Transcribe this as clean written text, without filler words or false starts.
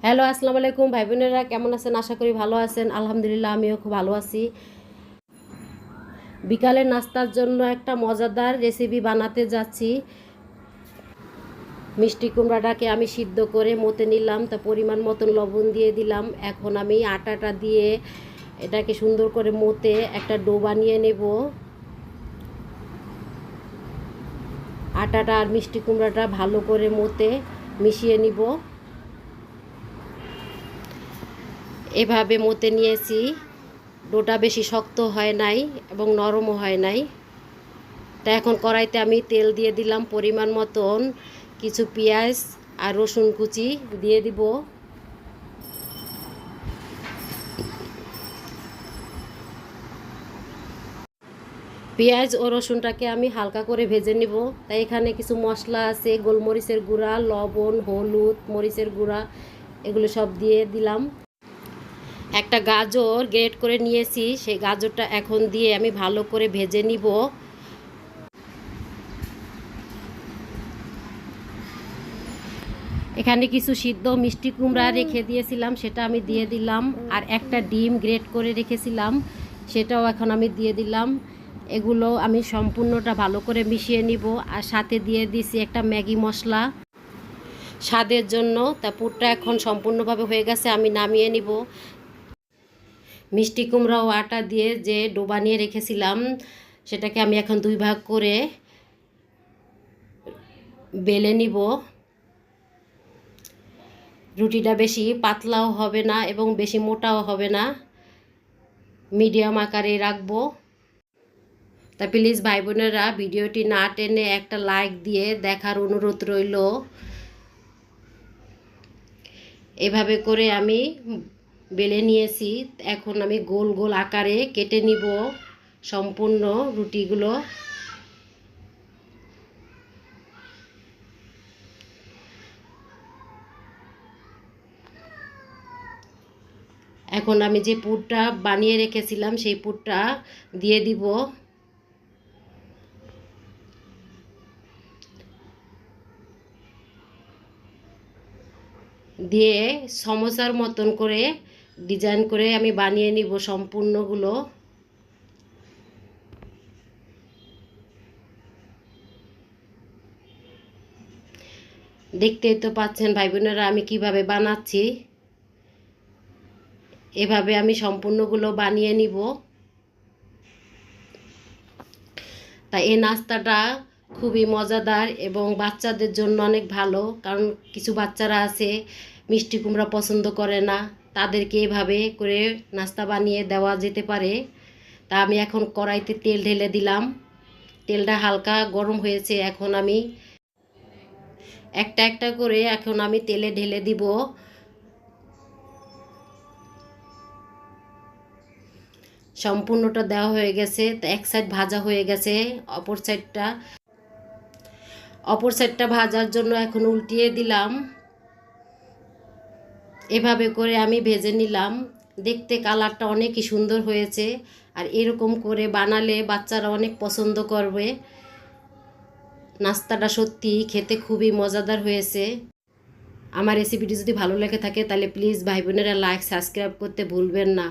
Hello, আসসালামু আলাইকুম ভাই বোনেরা, কেমন আছেন? আশা করি ভালো আছেন। আলহামদুলিল্লাহ, আমিও খুব ভালো আছি। বিকালের নাস্তার জন্য একটা মজাদার রেসিপি বানাতে যাচ্ছি। মিষ্টি কুমড়াটাকে আমি সিদ্ধ করে মতে নিলাম, তা পরিমাণ মতন লবণ দিয়ে দিলাম। এখন আমি আটাটা দিয়ে এটাকে সুন্দর করে মতে একটা ডো বানিয়ে নেব। আটাটা আর মিষ্টি কুমড়াটা ভালো করে মতে মিশিয়ে নিব। এভাবে মতে নিয়েছি। ডোটা বেশি শক্ত হয় নাই এবং নরমও হয় নাই। তা এখন কড়াইতে আমি তেল দিয়ে দিলাম পরিমাণ মতন। কিছু পেঁয়াজ আর রসুন কুচি দিয়ে দিব। পেঁয়াজ ও রসুনটাকে আমি হালকা করে ভেজে নিব। তাই এখানে কিছু মশলা আছে, গোলমরিচের গুঁড়া, লবণ, হলুদ, মরিচের গুঁড়া, এগুলো সব দিয়ে দিলাম। একটা গাজর গ্রেট করে নিয়েছি, সেই গাজরটা এখন দিয়ে আমি ভালো করে ভেজে নিব। এখানে কিছু সিদ্ধ মিষ্টি কুমড়া রেখে দিয়েছিলাম, সেটা আমি দিয়ে দিলাম। আর একটা ডিম গ্রেট করে রেখেছিলাম, সেটাও এখন আমি দিয়ে দিলাম। এগুলো আমি সম্পূর্ণটা ভালো করে মিশিয়ে নিব। আর সাথে দিয়ে দিছি একটা ম্যাগি মশলা স্বাদের জন্য। তা পুরটা এখন সম্পূর্ণভাবে হয়ে গেছে, আমি নামিয়ে নিব। মিষ্টি কুমড়া ও আটা দিয়ে যে ডো বানিয়ে রেখেছিলাম, সেটাকে আমি এখন দুই ভাগ করে বেলে নিব। রুটিটা বেশি পাতলাও হবে না এবং বেশি মোটাও হবে না, মিডিয়াম আকারে রাখবো। তা প্লিজ ভাই বোনেরা, ভিডিওটি না টেনে একটা লাইক দিয়ে দেখার অনুরোধ রইল। এভাবে করে আমি বেলে নিয়েছি। এখন আমি গোল গোল আকারে কেটে নিব সম্পূর্ণ রুটিগুলো। এখন আমি যে পুরটা বানিয়ে রেখেছিলাম, সেই পুরটা দিয়ে দিব। দিয়ে সমোসার মতন করে ডিজাইন করে আমি বানিয়ে নিব সম্পূর্ণগুলো। দেখতেই তো পাচ্ছেন ভাই বোনেরা আমি কিভাবে বানাচ্ছি। এভাবে আমি সম্পূর্ণগুলো বানিয়ে নিব। তা এই নাস্তাটা খুবই মজাদার এবং বাচ্চাদের জন্য অনেক ভালো, কারণ কিছু বাচ্চারা আছে মিষ্টি কুমড়া পছন্দ করে না, তাদেরকে এভাবে করে নাস্তা বানিয়ে দেওয়া যেতে পারে। তা আমি এখন কড়াইতে তেল ঢেলে দিলাম। তেলটা হালকা গরম হয়েছে, এখন আমি একটা একটা করে এখন আমি তেলে ঢেলে দিব। সম্পূর্ণটা দেওয়া হয়ে গেছে। তো এক সাইড ভাজা হয়ে গেছে, অপর সাইডটা ভাজার জন্য এখন উল্টিয়ে দিলাম। এভাবে করে আমি ভেজে নিলাম। দেখতে কালারটা অনেকই সুন্দর হয়েছে। আর এরকম করে বানালে বাচ্চারা অনেক পছন্দ করবে। নাস্তাটা সত্যি খেতে খুবই মজাদার হয়েছে। আমার রেসিপিটি যদি ভালো লেগে থাকে তাহলে প্লিজ ভাই বোনেরা লাইক সাবস্ক্রাইব করতে ভুলবেন না।